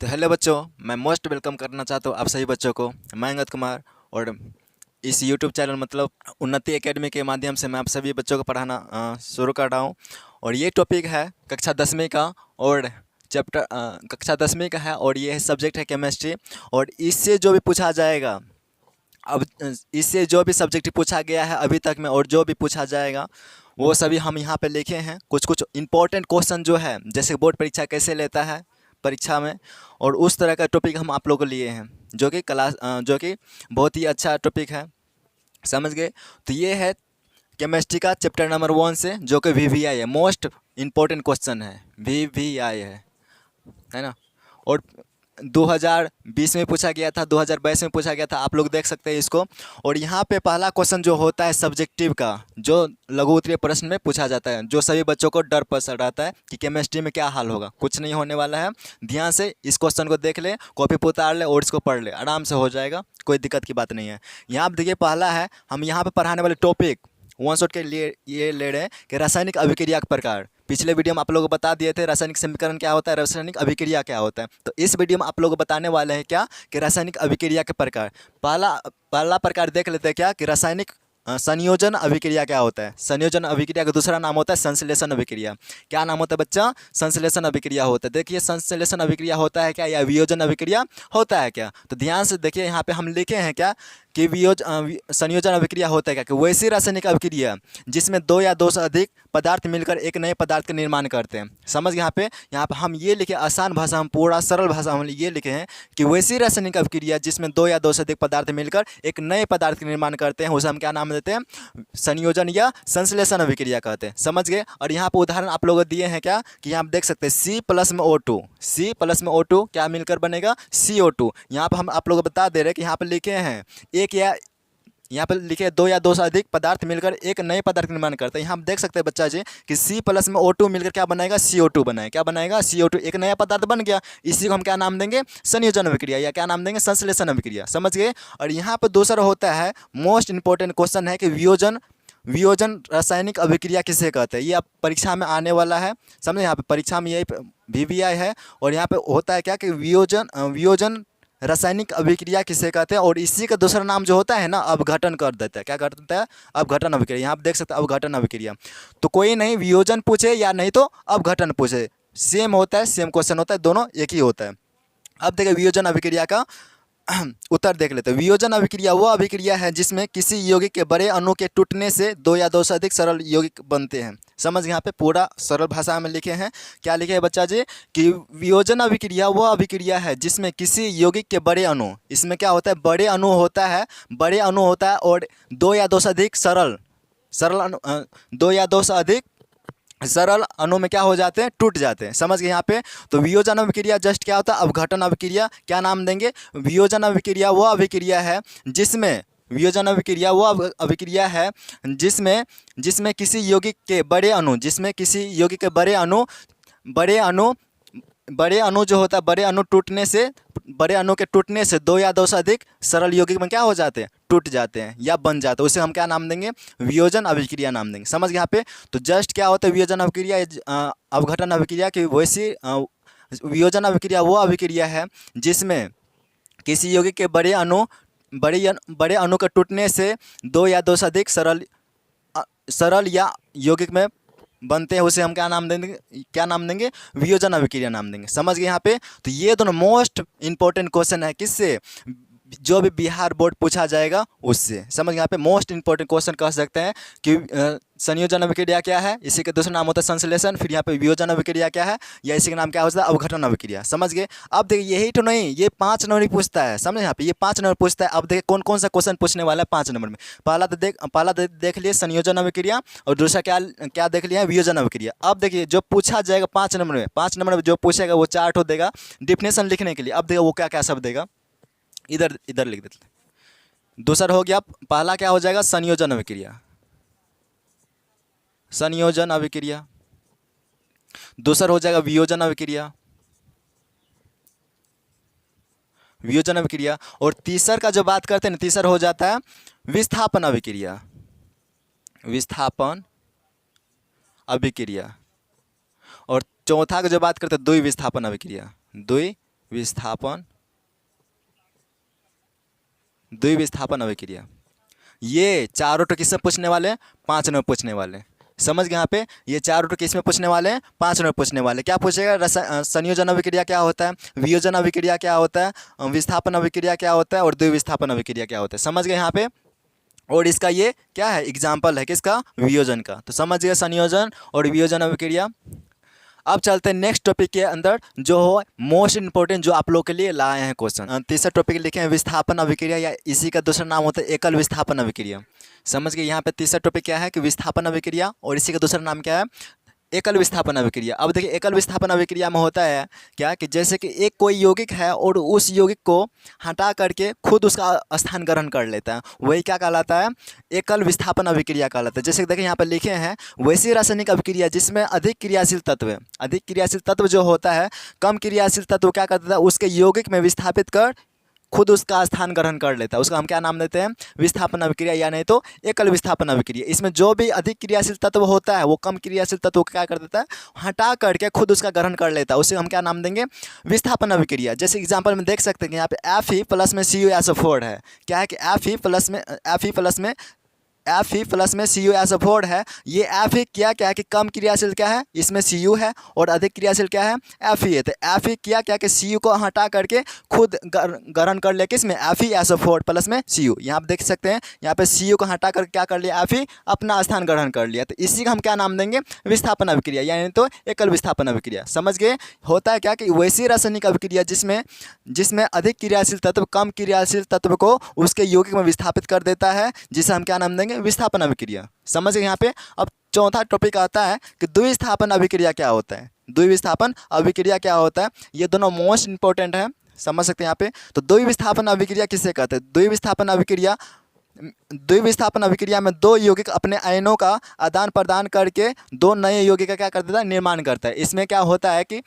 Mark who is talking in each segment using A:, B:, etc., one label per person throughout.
A: तो हेलो बच्चों, मैं मोस्ट वेलकम करना चाहता हूँ आप सभी बच्चों को। मैं अंगद कुमार और इस यूट्यूब चैनल मतलब उन्नति एकेडमी के माध्यम से मैं आप सभी बच्चों को पढ़ाना शुरू कर रहा हूँ। और ये टॉपिक है कक्षा 10वीं का और चैप्टर कक्षा 10वीं का है और ये सब्जेक्ट है केमिस्ट्री। और इससे जो भी पूछा जाएगा अब इससे जो भी सब्जेक्ट पूछा गया है अभी तक में और जो भी पूछा जाएगा वो सभी हम यहाँ पे लिखे हैं। कुछ कुछ इंपॉर्टेंट क्वेश्चन जो है जैसे बोर्ड परीक्षा कैसे लेता है परीक्षा में, और उस तरह का टॉपिक हम आप लोगों को लिए हैं जो कि बहुत ही अच्छा टॉपिक है। समझ गए? तो ये है केमिस्ट्री का चैप्टर नंबर 1 से जो कि VVI है, मोस्ट इम्पोर्टेंट क्वेश्चन है, VVI है ना। और 2020 में पूछा गया था, 2022 में पूछा गया था, आप लोग देख सकते हैं इसको। और यहाँ पे पहला क्वेश्चन जो होता है सब्जेक्टिव का, जो लघु उत्तरीय प्रश्न में पूछा जाता है, जो सभी बच्चों को डर पसर रहता है कि केमिस्ट्री में क्या हाल होगा। कुछ नहीं होने वाला है, ध्यान से इस क्वेश्चन को देख ले, कॉपी पे उतार ले और इसको पढ़ ले, आराम से हो जाएगा, कोई दिक्कत की बात नहीं है। यहाँ पर देखिए पहला है, हम यहाँ पर पढ़ाने वाले टॉपिक वन शॉट के लिए ये ले रहे हैं कि रासायनिक अभिक्रिया के प्रकार। पिछले वीडियो में आप लोगों को बता दिए थे रासायनिक समीकरण क्या होता है, रासायनिक अभिक्रिया क्या होता है। तो इस वीडियो में आप लोग को बताने वाले हैं क्या कि रासायनिक अभिक्रिया के प्रकार। पहला पहला प्रकार देख लेते हैं क्या कि रासायनिक संयोजन अभिक्रिया क्या होता है। संयोजन अभिक्रिया का दूसरा नाम होता है संश्लेषण अभिक्रिया। क्या नाम होता है बच्चा? संश्लेषण अभिक्रिया होता है। देखिए संश्लेषण अभिक्रिया होता है क्या या वियोजन अभिक्रिया होता है क्या? तो ध्यान से देखिए, यहाँ पे हम लिखे हैं क्या कि संयोजन अभिक्रिया होता है क्या कि वैसी रासायनिक अभिक्रिया जिसमें दो या दो से अधिक पदार्थ मिलकर एक नए पदार्थ का निर्माण करते हैं। समझ, यहाँ पे हम ये लिखे, आसान भाषा, हम पूरा सरल भाषा हम ये लिखे हैं कि वैसी रासायनिक अभिक्रिया जिसमें दो या दो से अधिक पदार्थ मिलकर एक नए पदार्थ का निर्माण करते हैं, उसे हम क्या नाम देते हैं? संयोजन या संश्लेषण अभिक्रिया कहते हैं। समझ गए? और यहाँ पर उदाहरण आप लोग दिए हैं क्या कि यहाँ देख सकते हैं C+ में O2, C+में O2 क्या मिलकर बनेगा? CO2। यहाँ पर हम आप लोग को बता दे रहे हैं कि यहाँ पर लिखे हैं एक या यहाँ पर लिखे दो या दो से अधिक पदार्थ मिलकर एक नए पदार्थ का निर्माण करते हैं। यहाँ हम देख सकते हैं बच्चा जी कि C+ में O2 मिलकर क्या बनाएगा? CO2 बनाएगा। क्या बनाएगा? CO2, एक नया पदार्थ बन गया। इसी को हम क्या नाम देंगे? संयोजन अभिक्रिया या क्या नाम देंगे? संश्लेषण अभिक्रिया। समझ गए? और यहाँ पर दूसरा होता है मोस्ट इंपॉर्टेंट क्वेश्चन है कि वियोजन रासायनिक अभिक्रिया किसे कहते हैं। ये अब परीक्षा में आने वाला है। समझे? यहाँ पे परीक्षा में यही VVI है। और यहाँ पे होता है क्या कि वियोजन रासायनिक अभिक्रिया किसे कहते हैं, और इसी का दूसरा नाम जो होता है ना अपघटन कर देता है। क्या कर देता है? अपघटन अभिक्रिया। यहाँ आप देख सकते हैं अपघटन अभिक्रिया। तो कोई नहीं वियोजन पूछे या नहीं तो अपघटन पूछे, सेम होता है, सेम क्वेश्चन होता है, दोनों एक ही होता है। अब देखिए वियोजन अभिक्रिया का उत्तर देख लेते हैं। वियोजन अभिक्रिया वह अभिक्रिया है जिसमें किसी यौगिक के बड़े अणु के टूटने से दो या दो से अधिक सरल यौगिक बनते हैं। समझ, यहाँ पे पूरा सरल भाषा में लिखे हैं। क्या लिखे हैं बच्चा जी कि वियोजन अभिक्रिया वह अभिक्रिया है जिसमें किसी यौगिक के बड़े अणु, इसमें क्या होता है? बड़े अणु होता है और दो या दो से अधिक सरल अणु, दो या दो से अधिक सरल अणु में क्या हो जाते हैं? टूट जाते हैं। समझ गए यहाँ पे? तो वियोजन अभिक्रिया जस्ट क्या होता है? अपघटन अभिक्रिया। क्या नाम देंगे? वियोजन अभिक्रिया वो अभिक्रिया है जिसमें जिसमें किसी यौगिक के बड़े अणु जो होता है, बड़े अणु के टूटने से दो या दो से अधिक सरल यौगिक में क्या हो जाते हैं? टूट जाते हैं या बन जाते हैं। उसे हम क्या नाम देंगे? वियोजन अभिक्रिया नाम देंगे। समझ गए यहाँ पे? तो जस्ट क्या होता है वियोजन अभिक्रिया, अपघटन अभिक्रिया की वैसी वियोजन अभिक्रिया वो अभिक्रिया है जिसमें किसी यौगिक के बड़े अणु के टूटने से दो या दो से अधिक सरल या यौगिक में बनते हैं, उसे हम क्या नाम देंगे? वियोजन अभिक्रिया नाम देंगे। समझ गए यहाँ पे? तो ये दोनों मोस्ट इंपॉर्टेंट क्वेश्चन है किससे? जो भी बिहार बोर्ड पूछा जाएगा उससे। समझ, यहाँ पे मोस्ट इंपॉर्टेंट क्वेश्चन कह सकते हैं कि संयोजन अभिक्रिया क्या है, इसी का दूसरा नाम होता है संश्लेषण। फिर यहाँ पे वियोजन अभिक्रिया क्या है या इसी का नाम क्या होता है? अपघटन अभिक्रिया। समझ गए? अब देखिए यही तो नहीं, ये 5 नंबर पूछता है। समझे? यहाँ पे ये 5 नंबर पूछता है। अब देखिए कौन कौन सा क्वेश्चन पूछने वाला है 5 नंबर में। पहला देख लिए संयोजन अभिक्रिया और दूसरा क्या देख लिया? वियोजन अभिक्रिया। अब देखिए जो पूछा जाएगा 5 नंबर में जो पूछेगा वो 4 ठो देगा डिफिनेशन लिखने के लिए। अब देखिए वो क्या क्या शब्द देगा, इधर लिख देते हैं। दूसरा हो गया, पहला क्या हो जाएगा? संयोजन अभिक्रिया। दूसरा हो जाएगा वियोजन अभिक्रिया। और तीसरा का जो बात करते हैं ना, तीसरा हो जाता है विस्थापन अभिक्रिया। और चौथा का जो बात करते हैं द्विविस्थापन अभिक्रिया। विस्थापन, द्विविस्थापन अभिक्रिया। ये चारों तो किससे पूछने वाले हैं? 5 नंबर पूछने वाले हैं। समझ गए यहाँ पे? ये चारों तो किस में पूछने वाले हैं? 5 नंबर पूछने वाले। क्या पूछेगा? संयोजन अभिक्रिया क्या होता है, वियोजन अभिक्रिया क्या होता है, विस्थापन अभिक्रिया क्या होता है और द्विविस्थापन अभिक्रिया क्या होता है। समझ गए यहाँ पे? और इसका ये क्या है? एग्जाम्पल है किसका? वियोजन का। तो समझ गए संयोजन और वियोजन अभिक्रिया। अब चलते हैं नेक्स्ट टॉपिक के अंदर, जो हो मोस्ट इंपॉर्टेंट, जो आप लोग के लिए लाए हैं क्वेश्चन। तीसरा टॉपिक लिखे हैं विस्थापन अभिक्रिया, या इसी का दूसरा नाम होता है एकल विस्थापन अभिक्रिया। समझ गए? यहाँ पे तीसरा टॉपिक क्या है कि विस्थापन अभिक्रिया, और इसी का दूसरा नाम क्या है? एकल विस्थापन अभिक्रिया। अब देखिए एकल विस्थापन अभिक्रिया में होता है क्या कि जैसे कि एक कोई यौगिक है और उस यौगिक को हटा करके खुद उसका स्थान ग्रहण कर लेता है, वही क्या कहलाता है? एकल विस्थापन अभिक्रिया कहलाता है। जैसे कि देखिए यहाँ पर लिखे हैं वैसी रासायनिक अभिक्रिया जिसमें अधिक क्रियाशील तत्व है। अधिक क्रियाशील तत्व जो होता है, कम क्रियाशील तत्व क्या करता है? उसके यौगिक में विस्थापित कर खुद उसका स्थान ग्रहण कर लेता है। उसका हम क्या नाम देते हैं? विस्थापन अभिक्रिया, या नहीं तो एकल विस्थापन अभिक्रिया। इसमें जो भी अधिक क्रियाशील तत्व होता है वो कम क्रियाशील तत्व को क्या कर देता है? हटा करके खुद उसका ग्रहण कर लेता है। उसे हम क्या नाम देंगे? विस्थापन अभिक्रिया। जैसे एग्जाम्पल में देख सकते हैं कि यहाँ पे Fe प्लस में CuSO4 है। क्या है कि Fe प्लस में CuSO4 है। ये Fe क्या है कि कम क्रियाशील क्या है? इसमें Cu है, और अधिक क्रियाशील क्या है? Fe है। तो Fe क्या कि Cu को हटा करके खुद ग्रहण कर लिया किसमें? FeSO4 प्लस में Cu। यहाँ आप देख सकते हैं, यहाँ पे Cu को हटा कर क्या कर लिया? Fe अपना स्थान ग्रहण कर लिया। तो इसी का हम क्या नाम देंगे? विस्थापन अभिक्रिया, यानी तो एकल विस्थापन अभिक्रिया। समझ गए? होता है क्या कि वैसी रासायनिक अभिक्रिया जिसमें अधिक क्रियाशील तत्व कम क्रियाशील तत्व को उसके यौगिक में विस्थापित कर देता है, जिसे हम क्या नाम देंगे? विस्थापन अभिक्रिया। समझ गए यहाँ पे? अब चौथा टॉपिक आता है कि द्विविस्थापन अभिक्रिया क्या होता है। द्विविस्थापन अभिक्रिया क्या होता है? ये दोनों मोस्ट इंपॉर्टेंट है, समझ सकते हैं यहाँ पे। तो द्विविस्थापन अभिक्रिया किसे कहते हैं? द्विविस्थापन अभिक्रिया में दो यौगिक अपने आयनों का आदान प्रदान करके दो नए यौगिक का क्या कर देता है? निर्माण करता है। इसमें क्या होता है कि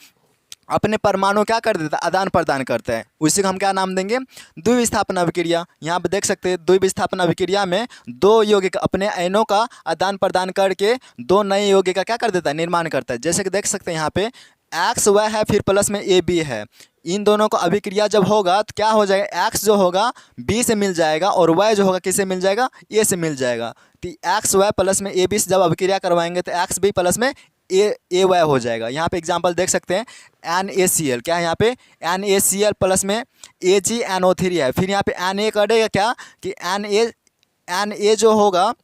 A: अपने परमाणु क्या कर देता है? आदान प्रदान करता है। उसी को हम क्या नाम देंगे? द्विविस्थापन अभिक्रिया। यहाँ पे देख सकते हैं द्विविस्थापन अभिक्रिया में दो यौगिक अपने आयनों का आदान प्रदान करके दो नए यौगिक का क्या कर देता है? निर्माण करता है। जैसे कि देख सकते हैं यहाँ पे XY है, फिर प्लस में AB है। इन दोनों को अभिक्रिया जब होगा तो क्या हो जाएगा? X जो होगा B से मिल जाएगा, और Y जो होगा किससे मिल जाएगा? A से मिल जाएगा। तो XY प्लस में AB से जब अभिक्रिया करवाएंगे तो XB प्लस में AY हो जाएगा। यहाँ पे एग्जांपल देख सकते हैं NaCl। क्या है यहाँ पे? NaCl प्लस में AgNO3 है। फिर यहाँ पे Na करेगा क्या कि Na जो होगा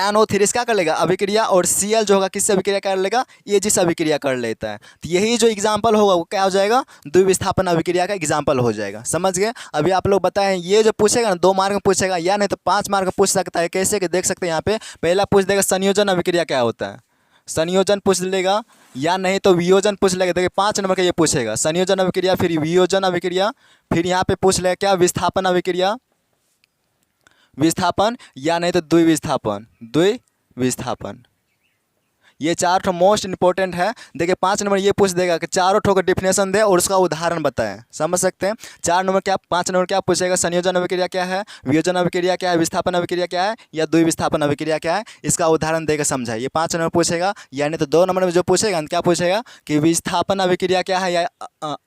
A: NO3 क्या कर लेगा? अभिक्रिया, और Cl जो होगा किससे अभिक्रिया कर लेगा? Ag से अभिक्रिया कर लेता है। तो यही जो एग्जाम्पल होगा वो क्या हो जाएगा? द्विविस्थापन अभिक्रिया का एग्जाम्पल हो जाएगा। समझ गए? अभी आप लोग बताएं, ये जो पूछेगा ना 2 मार्क में पूछेगा, या नहीं तो 5 मार्क में पूछ सकता है। कैसे कि देख सकते हैं यहाँ पे पहला पूछ देगा संयोजन अभिक्रिया क्या होता है, संयोजन पूछ लेगा, या नहीं तो वियोजन पूछ लेगा। देखिए 5 नंबर का ये पूछेगा संयोजन अभिक्रिया, फिर वियोजन अभिक्रिया, फिर यहाँ पे पूछ लेगा क्या? विस्थापन अभिक्रिया, विस्थापन, या नहीं तो द्विविस्थापन। ये 4 ठो मोस्ट इंपॉर्टेंट है। देखिए 5 नंबर ये पूछ देगा कि चारों ठो का डिफिनेशन दे और उसका उदाहरण बताएं। समझ सकते हैं? 4 नंबर क्या, 5 नंबर क्या पूछेगा? संयोजन अभिक्रिया क्या है, वियोजन अभिक्रिया क्या है, विस्थापन अभिक्रिया क्या है, या द्विविस्थापन अभिक्रिया क्या है, इसका उदाहरण देकर समझाए। ये 5 नंबर पूछेगा। यानी तो 2 नंबर में जो पूछेगा क्या पूछेगा कि विस्थापन अभिक्रिया क्या है या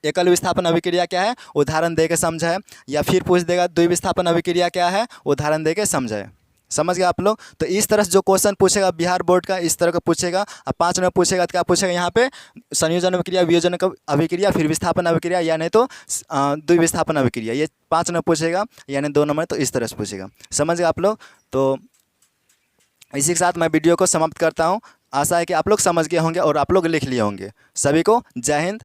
A: एकल विस्थापन अभिक्रिया क्या है, उदाहरण देकर समझाए। या फिर पूछ देगा द्विविस्थापन अभिक्रिया क्या है, उदाहरण देकर समझाए। समझ गए आप लोग? तो इस तरह से जो क्वेश्चन पूछेगा बिहार बोर्ड का, इस तरह का पूछेगा। अब 5 नंबर पूछेगा तो क्या पूछेगा? यहाँ पे संयोजन अभिक्रिया, वियोजन अभिक्रिया, फिर विस्थापन अभिक्रिया, या नहीं तो द्विविस्थापन अभिक्रिया। ये 5 नंबर पूछेगा, यानी 2 नंबर तो इस तरह से पूछेगा। समझ गए आप लोग? तो इसी के साथ मैं वीडियो को समाप्त करता हूँ। आशा है कि आप लोग समझ गए होंगे और आप लोग लिख लिए होंगे। सभी को जय हिंद।